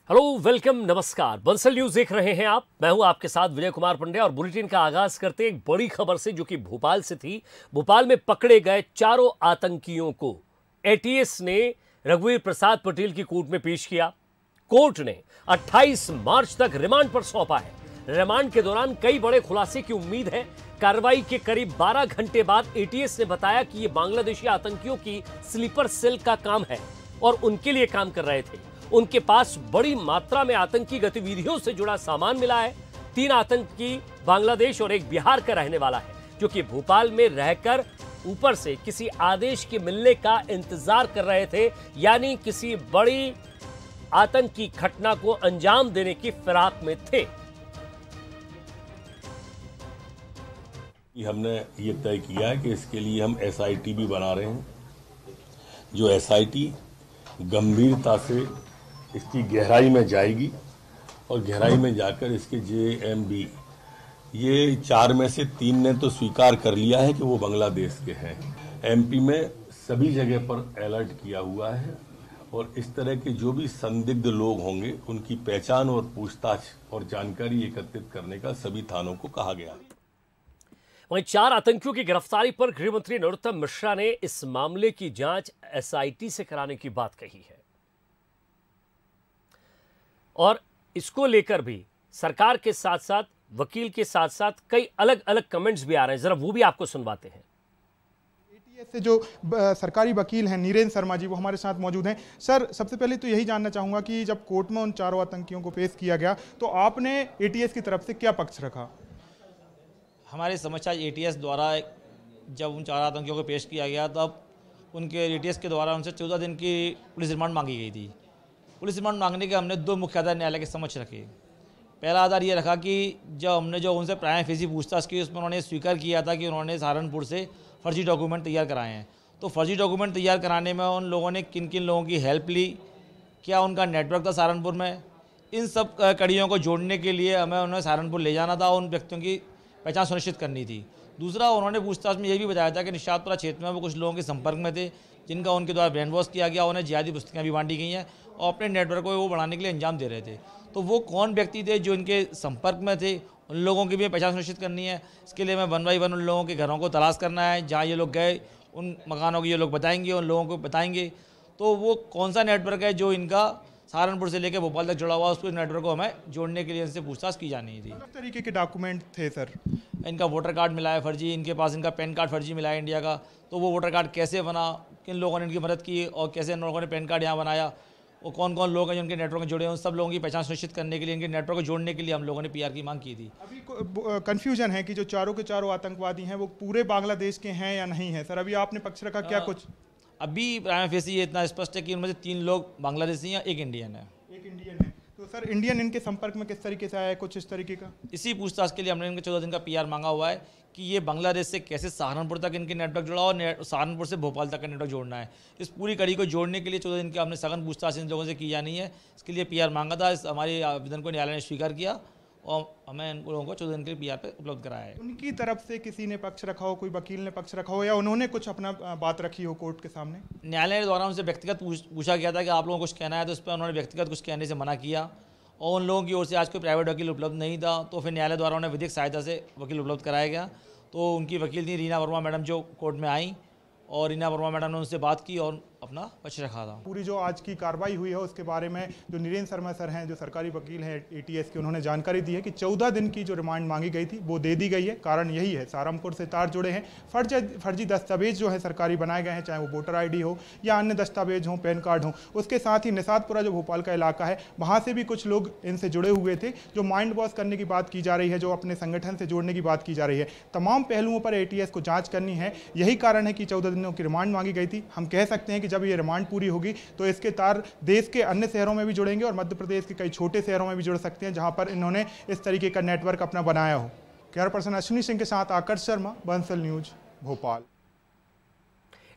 Hello, welcome, नमस्कार। Bansal news देख रहे हैं आप। मैं हूं आपके साथ विजय कुमार पंड्या और बुलेटिन का आगाज करते एक बड़ी खबर से जो कि भोपाल से थी। भोपाल में पकड़े गए चारों आतंकियों को एटीएस ने रघुवीर प्रसाद पटेल की कोर्ट में पेश किया। कोर्ट ने 28 मार्च तक रिमांड पर सौंपा है। रिमांड के दौरान कई बड़े खुलासे की उम्मीद है। कार्रवाई के करीब 12 घंटे बाद एटीएस ने बताया कि यह बांग्लादेशी आतंकियों की स्लीपर सेल का काम है और उनके लिए काम कर रहे थे। उनके पास बड़ी मात्रा में आतंकी गतिविधियों से जुड़ा सामान मिला है। 3 आतंकी बांग्लादेश और एक बिहार का रहने वाला है जो कि भोपाल में रहकर ऊपर से किसी आदेश के मिलने का इंतजार कर रहे थे, यानी किसी बड़ी आतंकी घटना को अंजाम देने की फिराक में थे। हमने ये तय किया है कि इसके लिए हम एसआईटी भी बना रहे हैं, जो एसआईटी गंभीरता से इसकी गहराई में जाएगी और गहराई में जाकर इसके जेएमबी, ये 4 में से 3 ने तो स्वीकार कर लिया है कि वो बांग्लादेश के हैं। एमपी में सभी जगह पर अलर्ट किया हुआ है और इस तरह के जो भी संदिग्ध लोग होंगे उनकी पहचान और पूछताछ और जानकारी एकत्रित करने का सभी थानों को कहा गया है। वहीं 4 आतंकियों की गिरफ्तारी पर गृह मंत्री नरोत्तम मिश्रा ने इस मामले की जांच एसआईटी से कराने की बात कही है और इसको लेकर भी सरकार के साथ साथ वकील के साथ साथ कई अलग अलग कमेंट्स भी आ रहे हैं। जरा वो भी आपको सुनवाते हैं। एटीएस से जो सरकारी वकील हैं नीरेंद्र शर्मा जी, वो हमारे साथ मौजूद हैं। सर, सबसे पहले तो यही जानना चाहूंगा कि जब कोर्ट में उन चारों आतंकियों को पेश किया गया तो आपने एटीएस की तरफ से क्या पक्ष रखा? हमारी समस्या एटीएस द्वारा जब उन 4 आतंकियों को पेश किया गया तब उनके एटीएस के द्वारा उनसे 14 दिन की पुलिस रिमांड मांगी गई थी। पुलिस रिमांड मांगने के हमने 2 मुख्य आधार न्यायालय के समक्ष रखे। पहला आधार ये रखा कि जब हमने जो उनसे प्राइमा फेसी पूछताछ की उसमें उन्होंने स्वीकार किया था कि उन्होंने सहारनपुर से फर्जी डॉक्यूमेंट तैयार कराए हैं। तो फर्जी डॉक्यूमेंट तैयार कराने में उन लोगों ने किन किन लोगों की हेल्प ली, क्या उनका नेटवर्क था सहारनपुर में, इन सब कड़ियों को जोड़ने के लिए हमें उन्हें सहारनपुर ले जाना था, उन व्यक्तियों की पहचान सुनिश्चित करनी थी। दूसरा, उन्होंने पूछताछ में यह भी बताया था कि निशातपुरा क्षेत्र में वो कुछ लोगों के संपर्क में थे जिनका उनके द्वारा ब्रेन वॉश किया गया, उन्हें जिहादी पुस्तकें भी बांटी गई हैं और अपने नेटवर्क को वो बढ़ाने के लिए अंजाम दे रहे थे। तो वो कौन व्यक्ति थे जो इनके संपर्क में थे, उन लोगों की भी पहचान सुनिश्चित करनी है। इसके लिए हमें 1 बाय 1 उन लोगों के घरों को तलाश करना है, जहाँ ये लोग गए उन मकानों की ये लोग बताएंगे, उन लोगों को बताएंगे। तो वो कौन सा नेटवर्क है जो इनका सहारनपुर से लेकर भोपाल तक जुड़ा हुआ, उसको नेटवर्क को हमें जोड़ने के लिए इनसे पूछताछ की जानी थी। किस तरीके के डॉक्यूमेंट थे सर? इनका वोटर कार्ड मिला है फर्जी, इनके पास इनका पैन कार्ड फर्जी मिला है इंडिया का। तो वो वोटर कार्ड कैसे बना, किन लोगों ने इनकी मदद की और कैसे इन लोगों ने पैन कार्ड यहाँ बनाया, और कौन कौन लोग हैं जिनके नेटवर्क में जुड़े हैं, उन सब लोगों की पहचान सुनिश्चित करने के लिए, इनके नेटवर्क को जोड़ने के लिए हम लोगों ने पीआर की मांग की थी। अभी कंफ्यूजन है कि जो चारों के चारों आतंकवादी हैं वो पूरे बांग्लादेश के हैं या नहीं है। सर, अभी आपने पक्ष रखा, क्या कुछ? अभी प्राइमा फेसी ये इतना स्पष्ट है कि उनमें से 3 लोग बांग्लादेशी हैं, 1 इंडियन है। एक इंडियन है। तो सर, इंडियन इनके संपर्क में किस तरीके से आया है, कुछ इस तरीके का? इसी पूछताछ के लिए हमने इनके 14 दिन का पीआर मांगा हुआ है कि ये बांग्लादेश से कैसे सहारनपुर तक इनके नेटवर्क जुड़ा और सहारनपुर से भोपाल तक का नेटवर्क जोड़ना है। इस पूरी कड़ी को जोड़ने के लिए 14 दिन की हमने सघन पूछताछ इन लोगों से की जानी है। इसके लिए पीआर मांगा था, इस हमारे आवेदन को न्यायालय ने स्वीकार किया और हमें इन लोगों को 14 दिन के पीआर पे उपलब्ध कराया है। उनकी तरफ से किसी ने पक्ष रखा हो, कोई वकील ने पक्ष रखा हो या उन्होंने कुछ अपना बात रखी हो कोर्ट के सामने? न्यायालय द्वारा उनसे व्यक्तिगत पूछा गया था कि आप लोगों को कुछ कहना है, तो इस पर उन्होंने व्यक्तिगत कुछ कहने से मना किया और उन लोगों की ओर से आज कोई प्राइवेट वकील उपलब्ध नहीं था। तो फिर न्यायालय द्वारा उन्हें विधिक सहायता से वकील उपलब्ध कराया गया। तो उनकी वकील थी रीना वर्मा मैडम, जो कोर्ट में आई और रीना वर्मा मैडम ने उनसे बात की और अपना पक्ष रखा था। पूरी जो आज की कार्रवाई हुई है उसके बारे में जो नीरेंद्र शर्मा सर हैं, जो सरकारी वकील हैं एटीएस के, उन्होंने जानकारी दी है कि 14 दिन की जो रिमांड मांगी गई थी वो दे दी गई है। कारण यही है, सहारनपुर से तार जुड़े हैं, फर्जी दस्तावेज जो है सरकारी बनाए गए हैं, चाहे वो वोटर ID हो या अन्य दस्तावेज हों, पैन कार्ड हों। उसके साथ ही निशातपुरा जो भोपाल का इलाका है, वहाँ से भी कुछ लोग इनसे जुड़े हुए थे। जो माइंड वॉश करने की बात की जा रही है, जो अपने संगठन से जोड़ने की बात की जा रही है, तमाम पहलुओं पर एटीएस को जाँच करनी है। यही कारण है कि 14 दिनों की रिमांड मांगी गई थी। हम कह सकते हैं कि जब ये रिमांड पूरी होगी तो इसके तार देश के अन्य शहरों में भी जुड़ेंगे और मध्य प्रदेश के कई छोटे शहरों में भी जुड़ सकते हैं जहां पर इन्होंने इस तरीके का नेटवर्क अपना बनाया हो। कैमरा पर्सन अश्विनी सिंह के साथ आकर्ष शर्मा, बंसल न्यूज, भोपाल।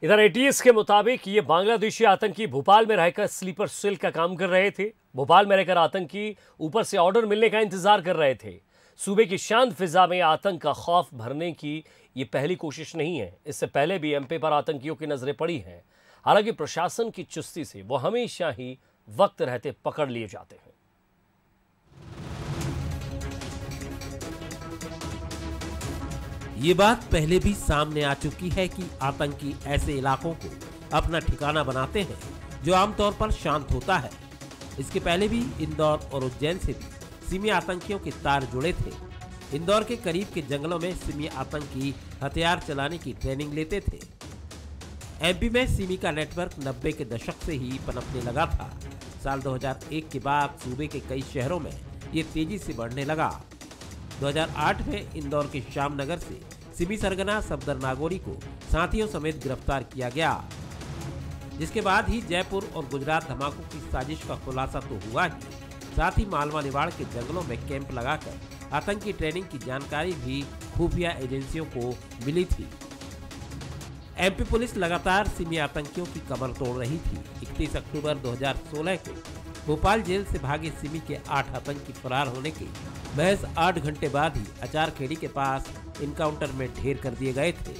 इधर एटीएस के मुताबिक ये बांग्लादेशी आतंकी भोपाल में रहकर स्लीपर सेल का काम कर रहे थे। भोपाल में रहकर आतंकी ऊपर से ऑर्डर मिलने का इंतजार कर रहे थे। सूबे की शांत फिजा में आतंक का खौफ भरने की ये पहली कोशिश नहीं है। इससे पहले भी एमपी पर आतंकियों की नजरें पड़ी हैं। हालांकि प्रशासन की चुस्ती से वो हमेशा ही वक्त रहते पकड़ लिए जाते हैं। ये बात पहले भी सामने आ चुकी है कि आतंकी ऐसे इलाकों को अपना ठिकाना बनाते हैं जो आमतौर पर शांत होता है। इसके पहले भी इंदौर और उज्जैन से भी सिमी आतंकियों के तार जुड़े थे। इंदौर के करीब के जंगलों में सिमी आतंकी हथियार चलाने की ट्रेनिंग लेते थे। एमपी में सिमी का नेटवर्क 90 के दशक से ही पनपने लगा था। साल 2001 के बाद सूबे के कई शहरों में ये तेजी से बढ़ने लगा। 2008 में इंदौर के श्यामनगर से सिमी सरगना सफदर नागोरी को साथियों समेत गिरफ्तार किया गया, जिसके बाद ही जयपुर और गुजरात धमाकों की साजिश का खुलासा तो हुआ ही, साथ ही मालवा निवाड़ के जंगलों में कैंप लगाकर आतंकी ट्रेनिंग की जानकारी भी खुफिया एजेंसियों को मिली थी। एमपी पुलिस लगातार सिमी आतंकियों की कमर तोड़ रही थी। 31 अक्टूबर 2016 को भोपाल जेल से भागे सिमी के 8 आतंकी फरार होने के महज 8 घंटे बाद ही अचारखेड़ी के पास इनकाउंटर में ढेर कर दिए गए थे।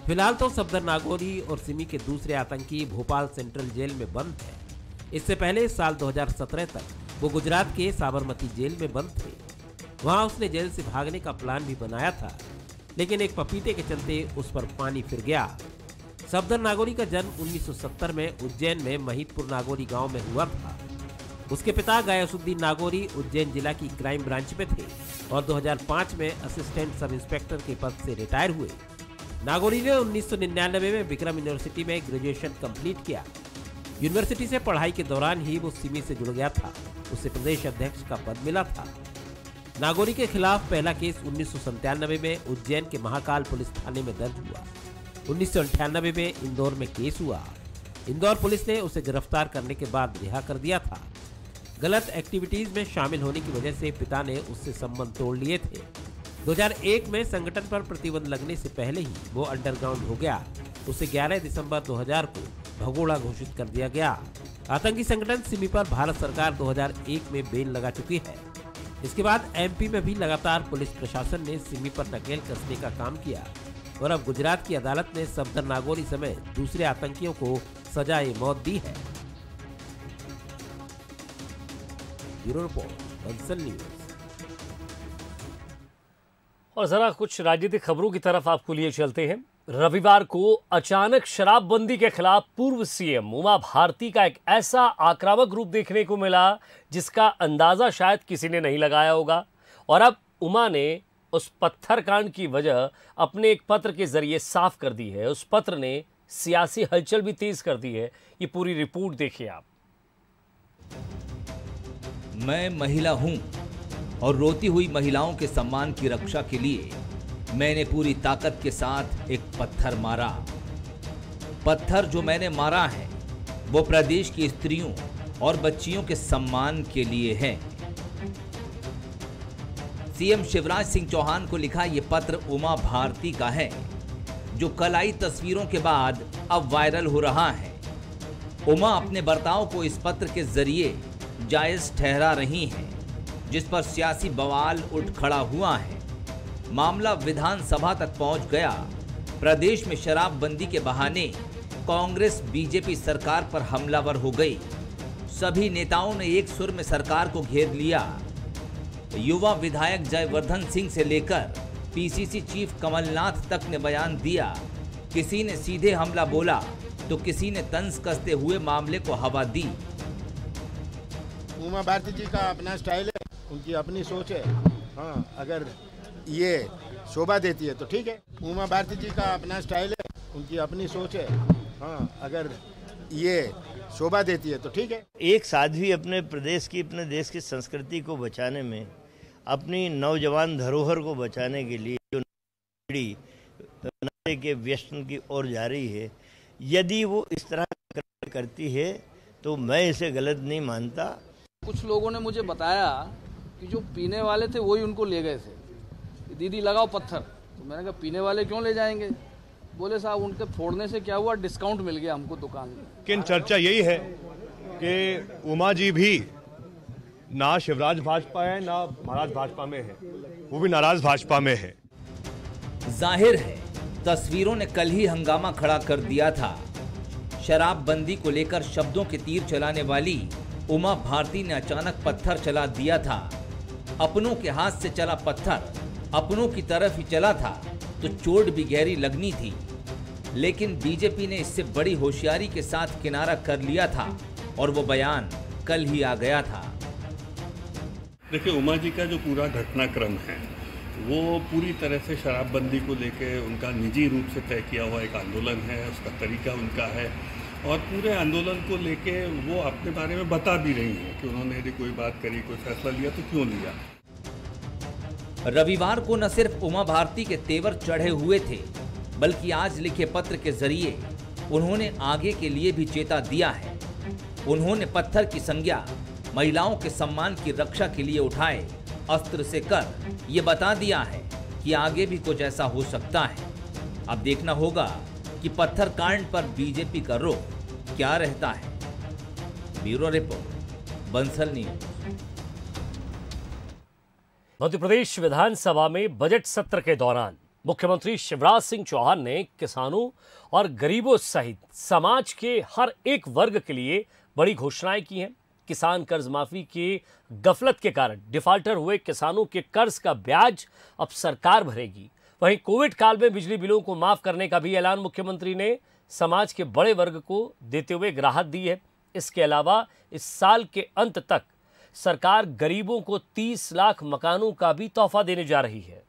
फिलहाल तो सफदर नागोरी और सिमी के दूसरे आतंकी भोपाल सेंट्रल जेल में बंद है। इससे पहले साल 2017 तक वो गुजरात के साबरमती जेल में बंद थे। वहां उसने जेल से भागने का प्लान भी बनाया था, लेकिन एक पपीते के चलते उस पर पानी फिर गया। सफदर नागोरी का जन्म 1970 में उज्जैन में महितपुर नागोरी गांव में हुआ था। उसके पिता गयासुद्दीन नागोरी उज्जैन जिला की क्राइम ब्रांच में थे और 2005 में असिस्टेंट सब इंस्पेक्टर के पद से रिटायर हुए। नागोरी ने 1999 में विक्रम यूनिवर्सिटी में ग्रेजुएशन कंप्लीट किया। यूनिवर्सिटी से पढ़ाई के दौरान ही वो सिमी से जुड़ गया था। उसे प्रदेश अध्यक्ष का पद मिला था। नागोरी के खिलाफ पहला केस 1997 में उज्जैन के महाकाल पुलिस थाने में दर्ज हुआ। 1998 में इंदौर में केस हुआ। इंदौर पुलिस ने उसे गिरफ्तार करने के बाद रिहा कर दिया था। गलत एक्टिविटीज में शामिल होने की वजह से पिता ने उससे संबंध तोड़ लिए थे। 2001 में संगठन पर प्रतिबंध लगने से पहले ही वो अंडरग्राउंड हो गया। उसे 11 दिसंबर 2000 को भगोड़ा घोषित कर दिया गया। आतंकी संगठन सिमी पर भारत सरकार 2001 में बैन लगा चुकी है। इसके बाद एमपी में भी लगातार पुलिस प्रशासन ने सिमी पर नकेल कसने का काम किया और अब गुजरात की अदालत ने सफदर नागोरी समेत दूसरे आतंकियों को सजाए मौत दी है। Bureau report, Bansal news. और जरा कुछ राजनीतिक खबरों की तरफ आपको लिए चलते हैं। रविवार को अचानक शराबबंदी के खिलाफ पूर्व सीएम उमा भारती का एक ऐसा आक्रामक रूप देखने को मिला जिसका अंदाजा शायद किसी ने नहीं लगाया होगा। और अब उमा ने उस पत्थर कांड की वजह अपने एक पत्र के जरिए साफ कर दी है। उस पत्र ने सियासी हलचल भी तेज कर दी है। ये पूरी रिपोर्ट देखिए आप। मैं महिला हूं और रोती हुई महिलाओं के सम्मान की रक्षा के लिए मैंने पूरी ताकत के साथ एक पत्थर मारा। पत्थर जो मैंने मारा है वो प्रदेश की स्त्रियों और बच्चियों के सम्मान के लिए है। सीएम शिवराज सिंह चौहान को लिखा ये पत्र उमा भारती का है, जो कल आई तस्वीरों के बाद अब वायरल हो रहा है। उमा अपने बर्ताव को इस पत्र के जरिए जायज ठहरा रही हैं, जिस पर सियासी बवाल उठ खड़ा हुआ है। मामला विधानसभा तक पहुंच गया। प्रदेश में शराबबंदी के बहाने कांग्रेस बीजेपी सरकार पर हमलावर हो गई। सभी नेताओं ने एक सुर में सरकार को घेर लिया। युवा विधायक जयवर्धन सिंह से लेकर पीसीसी चीफ कमलनाथ तक ने बयान दिया। किसी ने सीधे हमला बोला तो किसी ने तंज कसते हुए मामले को हवा दी। उमा भारती जी का अपना स्टाइल है, उनकी अपनी सोच है। हाँ, अगर ये शोभा देती है तो ठीक है। उमा भारती जी का अपना स्टाइल है, उनकी अपनी सोच है। हाँ, अगर ये शोभा देती है तो ठीक है। एक साध्वी अपने प्रदेश की, अपने देश की संस्कृति को बचाने में, अपनी नौजवान धरोहर को बचाने के लिए जो पीढ़ी नशे के व्यसन की ओर जा रही है, यदि वो इस तरह करती है तो मैं इसे गलत नहीं मानता। कुछ लोगों ने मुझे बताया कि जो पीने वाले थे वही उनको ले गए थे, दीदी लगाओ पत्थर। तो मैंने कहा पीने वाले क्यों ले जाएंगे? बोले साहब उनके फोड़ने से क्या हुआ, डिस्काउंट मिल गया हमको दुकान में। लेकिन चर्चा यही है कि उमा जी भी ना शिवराज भाजपा है ना महाराज भाजपा में है, वो भी नाराज भाजपा में है। जाहिर है तस्वीरों ने कल ही हंगामा खड़ा कर दिया था। शराबबंदी को लेकर शब्दों के तीर चलाने वाली उमा भारती ने अचानक पत्थर चला दिया था। अपनों के हाथ से चला पत्थर अपनों की तरफ ही चला था। तो चोट भी गहरी लगनी थी, लेकिन बीजेपी ने इससे बड़ी होशियारी के साथ किनारा कर लिया था और वो बयान कल ही आ गया था। देखिए, उमा जी का जो पूरा घटनाक्रम है वो पूरी तरह से शराबबंदी को लेके उनका निजी रूप से तय किया हुआ एक आंदोलन है, उसका तरीका उनका है और पूरे आंदोलन को लेके वो अपने बारे में बता भी रही हैं कि उन्होंने यदि कोई बात करी, कोई फैसला लिया तो क्यों लिया। रविवार को न सिर्फ उमा भारती के तेवर चढ़े हुए थे, बल्कि आज लिखे पत्र के जरिए उन्होंने आगे के लिए भी चेता दिया है। उन्होंने पत्थर की संज्ञा महिलाओं के सम्मान की रक्षा के लिए उठाए अस्त्र से कर ये बता दिया है कि आगे भी कुछ ऐसा हो सकता है। अब देखना होगा कि पत्थर कांड पर बीजेपी का रुख क्या रहता है। Bureau report, Bansal news. Madhya Pradesh विधानसभा में बजट सत्र के दौरान मुख्यमंत्री शिवराज सिंह चौहान ने किसानों और गरीबों सहित समाज के हर एक वर्ग के लिए बड़ी घोषणाएं की हैं। किसान कर्ज माफी के गफलत के कारण डिफॉल्टर हुए किसानों के कर्ज का ब्याज अब सरकार भरेगी। वहीं कोविड काल में बिजली बिलों को माफ करने का भी ऐलान मुख्यमंत्री ने समाज के बड़े वर्ग को देते हुए राहत दी है। इसके अलावा इस साल के अंत तक सरकार गरीबों को 30 लाख मकानों का भी तोहफा देने जा रही है।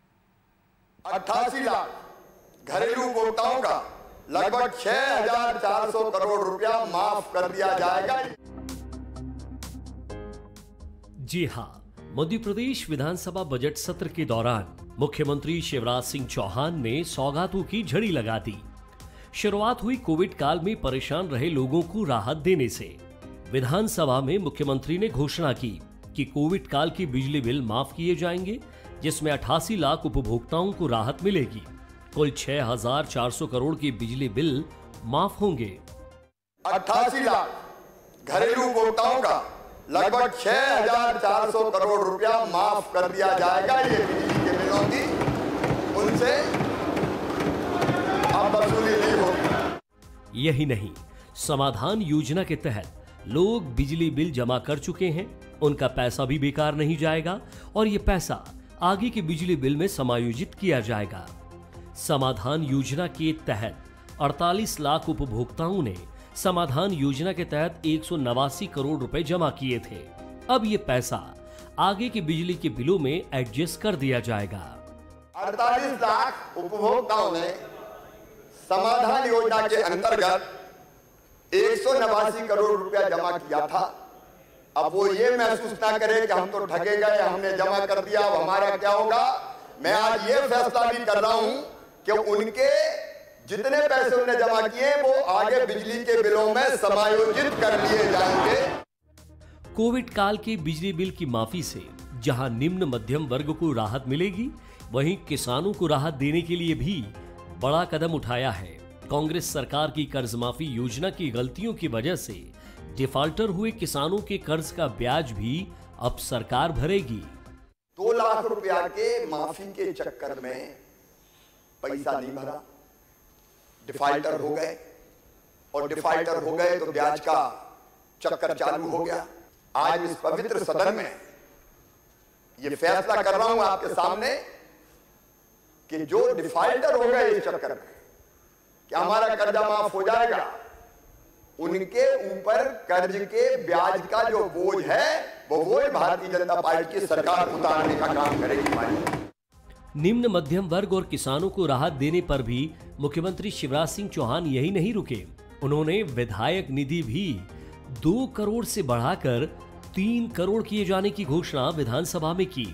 88 लाख घरेलू उपभोक्ताओं का लगभग 6,400 करोड़ रुपया माफ कर दिया जाएगा। जी हां, मध्य प्रदेश विधानसभा बजट सत्र के दौरान मुख्यमंत्री शिवराज सिंह चौहान ने सौगातों की झड़ी लगा दी। शुरुआत हुई कोविड काल में परेशान रहे लोगों को राहत देने से। विधानसभा में मुख्यमंत्री ने घोषणा की कि कोविड काल की बिजली बिल माफ किए जाएंगे, जिसमें 88 लाख उपभोक्ताओं को राहत मिलेगी। कुल 6,400 करोड़ के बिजली बिल माफ होंगे। 88 लाख घरेलू उपभोक्ताओं का लगभग 6,400 करोड़ रुपया माफ कर दिया जाएगा। ये बिजली के बिलों की उनसे अब वसूली नहीं होगी। यही नहीं, समाधान योजना के तहत लोग बिजली बिल जमा कर चुके हैं, उनका पैसा भी बेकार नहीं जाएगा और ये पैसा आगे के बिजली बिल में समायोजित किया जाएगा। समाधान योजना के तहत 48 लाख उपभोक्ताओं ने समाधान योजना के तहत 189 करोड़ रुपए जमा किए थे। अब ये पैसा आगे के बिजली के बिलों में एडजस्ट कर दिया जाएगा। 48 लाख उपभोक्ताओं ने समाधान योजना के अंतर्गत 189 करोड़ रुपया जमा किया था। अब वो ये महसूस ना करे कि हम तो ठगे गए, हमने जमा कर दिया, अब हमारा क्या होगा। मैं आज ये फैसला भी कर रहा हूं कि उनके जितने पैसे उन्होंने जमा किए वो आगे बिजली के बिलों में समायोजित कर लिए जाएंगे। कोविड काल के बिजली बिल की माफी से जहां निम्न मध्यम वर्ग को राहत मिलेगी, वहीं किसानों को राहत देने के लिए भी बड़ा कदम उठाया है। कांग्रेस सरकार की कर्ज माफी योजना की गलतियों की वजह से डिफॉल्टर हुए किसानों के कर्ज का ब्याज भी अब सरकार भरेगी। 2 लाख रुपया के माफी के चक्कर में पैसा नहीं भरा, डिफॉल्टर हो गए और डिफॉल्टर हो गए तो ब्याज का चक्कर चालू हो गया। आज इस पवित्र सदन में ये फैसला कर रहा हूं आपके सामने कि जो डिफॉल्टर हो गए इस चक्कर में कि हमारा कर्जा माफ हो जाएगा, उनके ऊपर कर्ज के ब्याज का जो बोझ है वो बोझ भारतीय जनता पार्टी की सरकार उतारने का काम करेगी। निम्न मध्यम वर्ग और किसानों को राहत देने पर भी मुख्यमंत्री शिवराज सिंह चौहान यही नहीं रुके। उन्होंने विधायक निधि भी 2 करोड़ से बढ़ाकर 3 करोड़ किए जाने की घोषणा विधानसभा में की।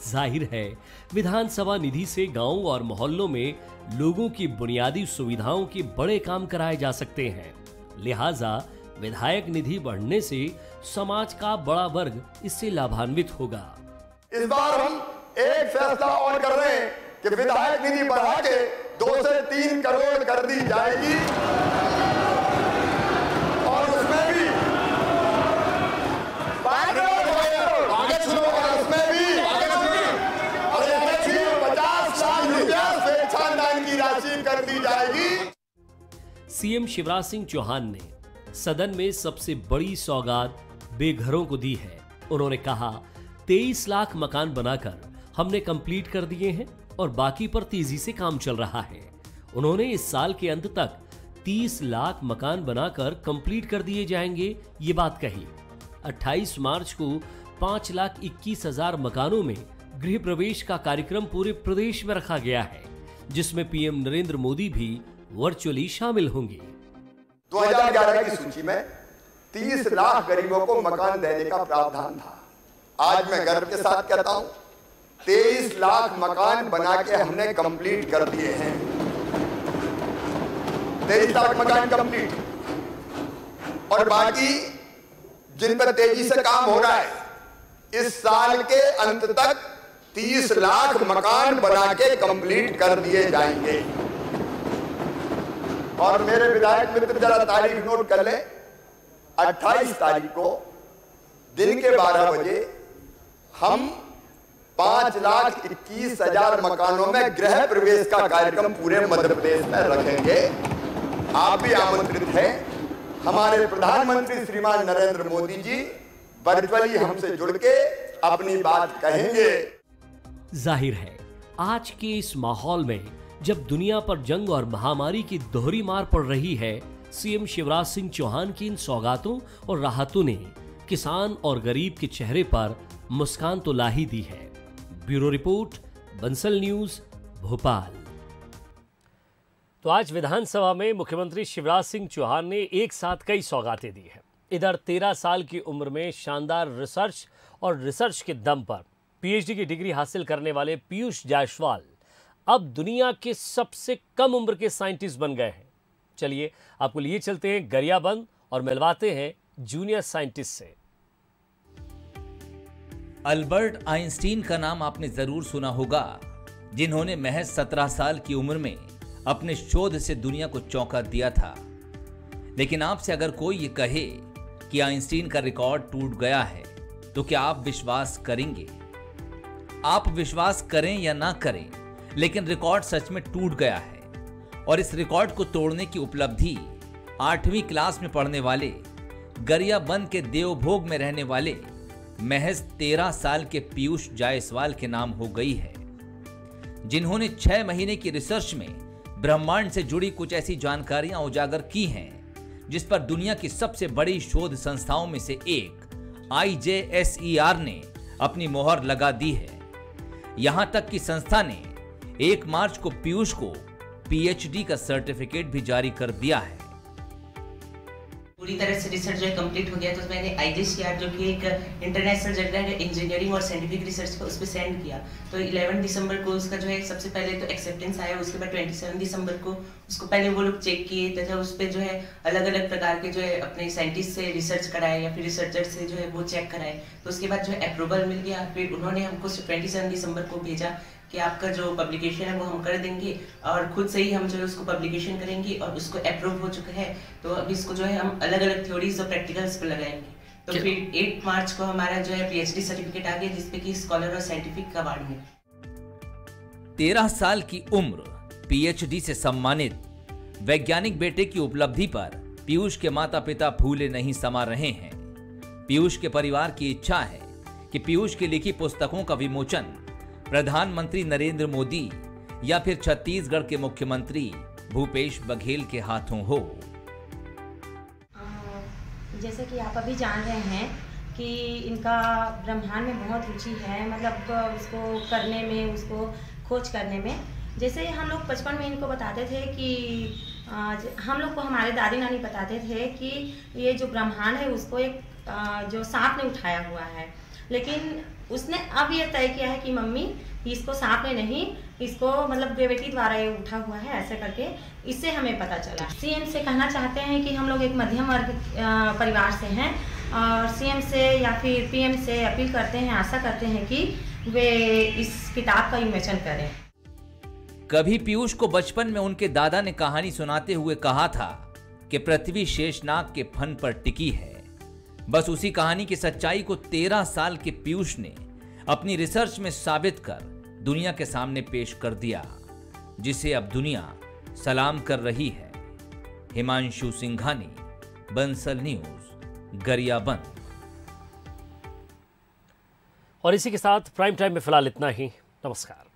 जाहिर है, विधानसभा निधि से गांव और मोहल्लों में लोगों की बुनियादी सुविधाओं के बड़े काम कराए जा सकते हैं। लिहाजा विधायक निधि बढ़ने से समाज का बड़ा वर्ग इससे लाभान्वित होगा। इस बार हम एक फैसला और कर रहे हैं कि विधायक निधि बढ़ा के 2 से 3 करोड़ कर दी जाएगी और उसमें भी उसमें भी 50 लाख रुपया स्वेच्छादान की राशि कर दी जाएगी। सीएम शिवराज सिंह चौहान ने सदन में सबसे बड़ी सौगात बेघरों को दी है। उन्होंने कहा 23 लाख मकान बनाकर हमने कंप्लीट कर दिए हैं और बाकी पर तेजी से काम चल रहा है। उन्होंने इस साल के अंत तक 30 लाख मकान बनाकर कंप्लीट कर दिए जाएंगे, ये बात कही। 28 मार्च को 5,21,000 मकानों में गृह प्रवेश का कार्यक्रम पूरे प्रदेश में रखा गया है, जिसमें पीएम नरेंद्र मोदी भी वर्चुअली शामिल होंगे। 2011 की सूची में 30 लाख गरीबों को मकान देने का प्रावधान था। आज मैं गर्व के साथ कहता हूं 23 लाख मकान बना के हमने कंप्लीट कर दिए हैं। 23 लाख मकान कंप्लीट, और बाकी जिन पर तेजी से काम हो रहा है, इस साल के अंत तक 30 लाख मकान बना के कंप्लीट कर दिए जाएंगे। और मेरे विधायक मित्र जरा तारीख नोट कर लें, 28 तारीख को दिन के 12 बजे हम 5,21,000 मकानों में गृह प्रवेश का कार्यक्रम पूरे मध्य प्रदेश में रखेंगे। आप भी आमंत्रित हैं। हमारे प्रधानमंत्री श्रीमान नरेंद्र मोदी जी वर्चुअली हमसे जुड़ के अपनी बात कहेंगे। जाहिर है आज के इस माहौल में जब दुनिया पर जंग और महामारी की दोहरी मार पड़ रही है, सीएम शिवराज सिंह चौहान की इन सौगातों और राहतों ने किसान और गरीब के चेहरे पर मुस्कान तो ला ही दी है। Bureau report, Bansal news, Bhopal. तो आज विधानसभा में मुख्यमंत्री शिवराज सिंह चौहान ने एक साथ कई सौगातें दी हैं। इधर 13 साल की उम्र में शानदार रिसर्च और रिसर्च के दम पर पीएचडी की डिग्री हासिल करने वाले पीयूष जायसवाल अब दुनिया के सबसे कम उम्र के साइंटिस्ट बन गए हैं। चलिए आपको लिए चलते हैं गरियाबंद और मिलवाते हैं जूनियर साइंटिस्ट से। अल्बर्ट आइंस्टीन का नाम आपने जरूर सुना होगा, जिन्होंने महज 17 साल की उम्र में अपने शोध से दुनिया को चौंका दिया था। लेकिन आपसे अगर कोई ये कहे कि आइंस्टीन का रिकॉर्ड टूट गया है, तो क्या आप विश्वास करेंगे? आप विश्वास करें या ना करें, लेकिन रिकॉर्ड सच में टूट गया है। और इस रिकॉर्ड को तोड़ने की उपलब्धि 8वीं क्लास में पढ़ने वाले गरियाबंद के देवभोग में रहने वाले महज 13 साल के पीयूष जायसवाल के नाम हो गई है, जिन्होंने 6 महीने की रिसर्च में ब्रह्मांड से जुड़ी कुछ ऐसी जानकारियां उजागर की हैं जिस पर दुनिया की सबसे बड़ी शोध संस्थाओं में से एक IJSER ने अपनी मोहर लगा दी है। यहां तक कि संस्था ने 1 मार्च को पीयूष को PhD का सर्टिफिकेट भी जारी कर दिया है। पूरी तरह से रिसर्च जो है कंप्लीट हो गया, तो मैंने IJSER जो कि एक इंटरनेशनल जर्नल है इंजीनियरिंग और साइंटिफिक रिसर्च का, उस पर सेंड किया। तो 11 दिसंबर को उसका जो है सबसे पहले तो एक्सेप्टेंस आया, उसके बाद 27 दिसंबर को उसको पहले वो लोग चेक किए तथा उस पर जो है अलग अलग प्रकार के जो है अपने साइंटिस्ट से रिसर्च कराए या फिर रिसर्चर से जो है वो चेक कराए। तो उसके बाद जो है अप्रूवल मिल गया। फिर उन्होंने हमको 27 दिसंबर को भेजा कि आपका जो पब्लिकेशन है वो हम कर देंगे और खुद से ही हम जो है उसको पब्लिकेशन करेंगे और उसको अप्रूव हो चुका है। तो अब इसको जो है हम अलग अलग थ्योरीज और प्रैक्टिकल्स पर लगाएंगे। तो फिर 8 मार्च को हमारा जो है PhD सर्टिफिकेट आ गया, जिसपे कि स्कॉलर और साइंटिफिक अवार्ड में 13 साल की उम्र PhD से सम्मानित वैज्ञानिक बेटे की उपलब्धि पर पीयूष के माता पिता फूले नहीं समा रहे हैं। पीयूष के परिवार की इच्छा है कि पीयूष की लिखी पुस्तकों का विमोचन प्रधानमंत्री नरेंद्र मोदी या फिर छत्तीसगढ़ के मुख्यमंत्री भूपेश बघेल के हाथों हो। जैसे कि आप अभी जान रहे हैं कि इनका ब्रह्मांड में बहुत रुचि है, मतलब उसको करने में, उसको खोज करने में। जैसे हम लोग बचपन में इनको बताते थे कि हम लोग को हमारे दादी नानी बताते थे कि ये जो ब्रह्मांड है उसको एक जो सांप ने उठाया हुआ है, लेकिन उसने अब ये तय किया है कि मम्मी इसको सांप ने नहीं, इसको मतलब ग्रेविटी द्वारा ये उठा हुआ है, ऐसे करके इससे हमें पता चला। सीएम से कहना चाहते हैं कि हम लोग एक मध्यम वर्ग परिवार से हैं और सीएम से या फिर पीएम से अपील करते हैं, आशा करते हैं कि वे इस किताब का विमोचन करें। कभी पीयूष को बचपन में उनके दादा ने कहानी सुनाते हुए कहा था कि पृथ्वी शेषनाग के फन पर टिकी है। बस उसी कहानी की सच्चाई को 13 साल के पीयूष ने अपनी रिसर्च में साबित कर दुनिया के सामने पेश कर दिया, जिसे अब दुनिया सलाम कर रही है। हिमांशु सिंघानी, बंसल न्यूज, गरियाबंद। और इसी के साथ प्राइम टाइम में फिलहाल इतना ही। नमस्कार।